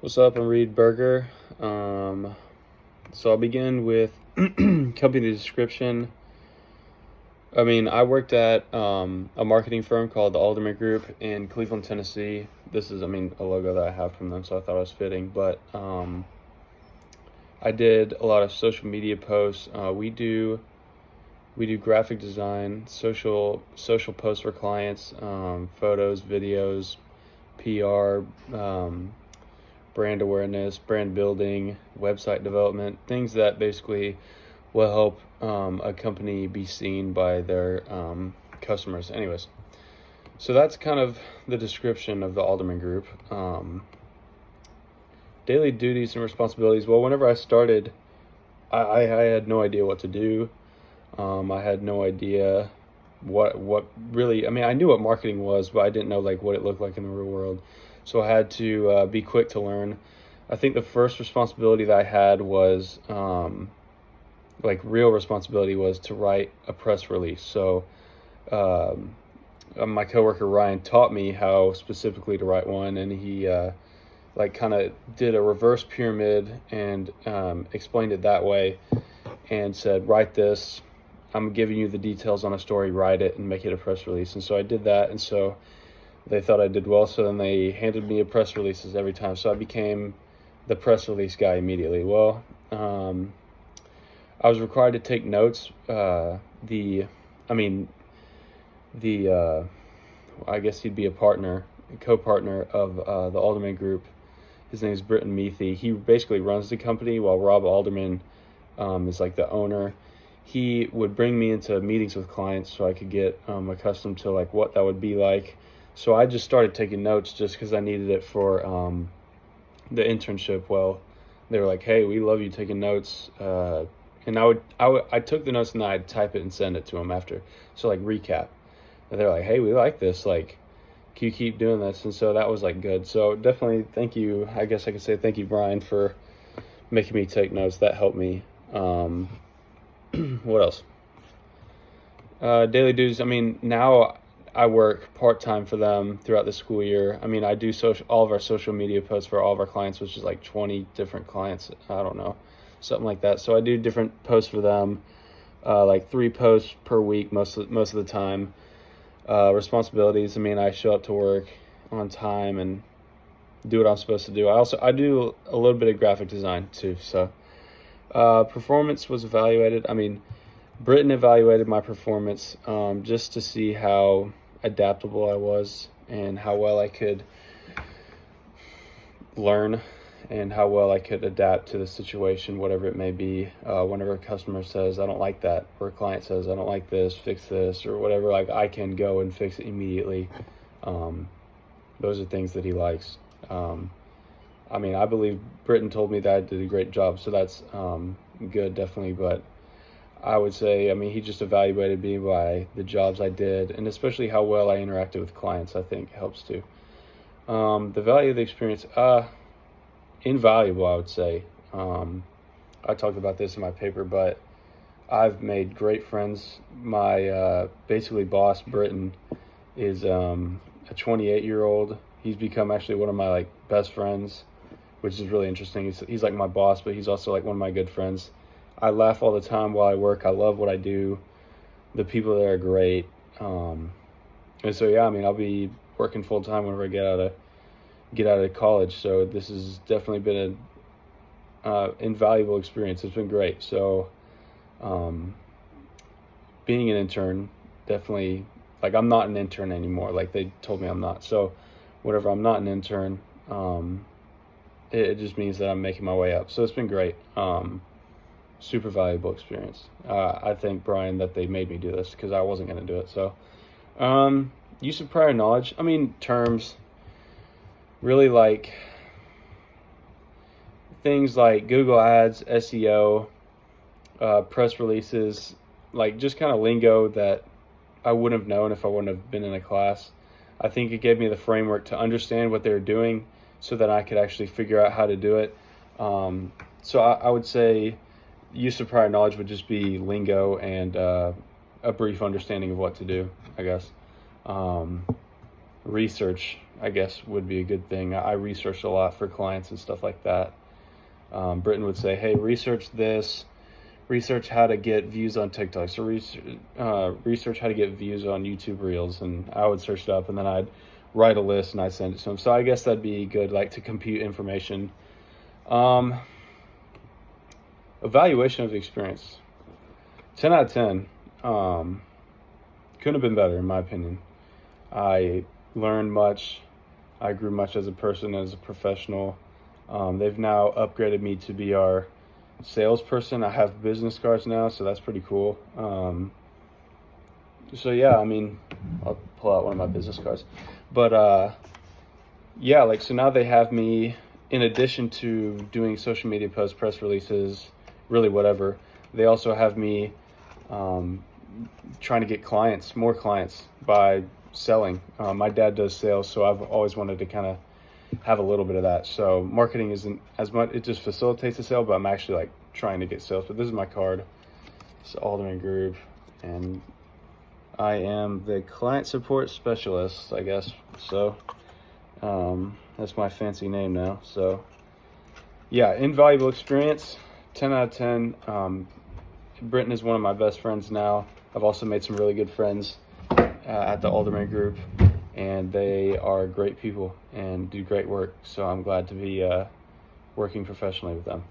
What's up? I'm Reed Berger. So I'll begin with company description. I worked at a marketing firm called the Alderman Group in Cleveland, Tennessee. This is, a logo that I have from them, so I thought it was fitting. But I did a lot of social media posts. We do graphic design, social posts for clients, photos, videos, PR. Brand awareness, brand building, website development, things that basically will help a company be seen by their customers. Anyways, so that's kind of the description of the Alderman Group. Daily duties and responsibilities. Well, whenever I started, I had no idea what to do. I had no idea what really. I knew what marketing was, but I didn't know like what it looked like in the real world. So I had to be quick to learn. I think the first responsibility that I had was, real responsibility was to write a press release. So my coworker Ryan taught me how specifically to write one, and he kind of did a reverse pyramid and explained it that way, and said, write this. I'm giving you the details on a story, write it and make it a press release. And so I did that, and so they thought I did well, so then they handed me a press releases every time. So I became the press release guy immediately. Well, I was required to take notes. I guess he'd be a co-partner of the Alderman Group. His name is Britton Meathy. He basically runs the company while Rob Alderman is like the owner. He would bring me into meetings with clients so I could get accustomed to like what that would be like. So I just started taking notes just because I needed it for the internship. Well, they were like, "Hey, we love you taking notes," and I took the notes and then I'd type it and send it to them after. So like recap, and they're like, "Hey, we like this. Like, can you keep doing this?" And so that was like good. So definitely thank you. I guess I could say thank you, Brian, for making me take notes. That helped me. What else? Daily duties. Now I work part-time for them throughout the school year. I do all of our social media posts for all of our clients, which is like 20 different clients. I don't know, something like that. So I do different posts for them, like 3 posts per week most of the time. Responsibilities. I show up to work on time and do what I'm supposed to do. I do a little bit of graphic design too. So performance was evaluated. Britton evaluated my performance just to see how adaptable I was and how well I could learn and how well I could adapt to the situation, whatever it may be. Whenever a customer says, I don't like that, or a client says, I don't like this, fix this, or whatever, like I can go and fix it immediately. Those are things that he likes. I believe Britton told me that I did a great job, so that's good, definitely, but I would say, he just evaluated me by the jobs I did, and especially how well I interacted with clients, I think helps too. The value of the experience, invaluable, I would say. I talked about this in my paper, but I've made great friends. My basically boss, Britton, is a 28-year-old. He's become actually one of my like best friends, which is really interesting. He's like my boss, but he's also like one of my good friends. I laugh all the time while I work. I love what I do. The people there are great. And so, yeah, I'll be working full time whenever I get out of college. So this has definitely been an invaluable experience. It's been great. So being an intern, definitely, like I'm not an intern anymore. Like they told me I'm not. So whenever I'm not an intern, it just means that I'm making my way up. So it's been great. Super valuable experience. I thank Brian that they made me do this because I wasn't going to do it. So use of prior knowledge. Terms, really like things like Google Ads, SEO, press releases, like just kind of lingo that I wouldn't have known if I wouldn't have been in a class. I think it gave me the framework to understand what they were doing so that I could actually figure out how to do it. So I would say use of prior knowledge would just be lingo and a brief understanding of what to do, I guess. Research. I guess would be a good thing. I researched a lot for clients and stuff like that. Britton would say, hey, research this, research how to get views on TikTok, so research how to get views on YouTube Reels, and I would search it up, and then I'd write a list and I'd send it to him. So I guess that'd be good, like to compute information. Evaluation of the experience, 10 out of 10. Couldn't have been better in my opinion. I learned much. I grew much as a person, as a professional. They've now upgraded me to be our salesperson. I have business cards now, so that's pretty cool. So yeah, I mean, I'll pull out one of my business cards. But yeah, like, so now they have me, in addition to doing social media posts, press releases, really whatever, they also have me trying to get clients, more clients, by selling. My dad does sales, so I've always wanted to kind of have a little bit of that. So marketing isn't as much, it just facilitates the sale, but I'm actually like trying to get sales. But this is my card. It's Alderman Group, and I am the client support specialist, I guess. So that's my fancy name now. So yeah, invaluable experience, 10 out of 10. Britton is one of my best friends now. I've also made some really good friends at the Alderman Group, and they are great people and do great work. So I'm glad to be working professionally with them.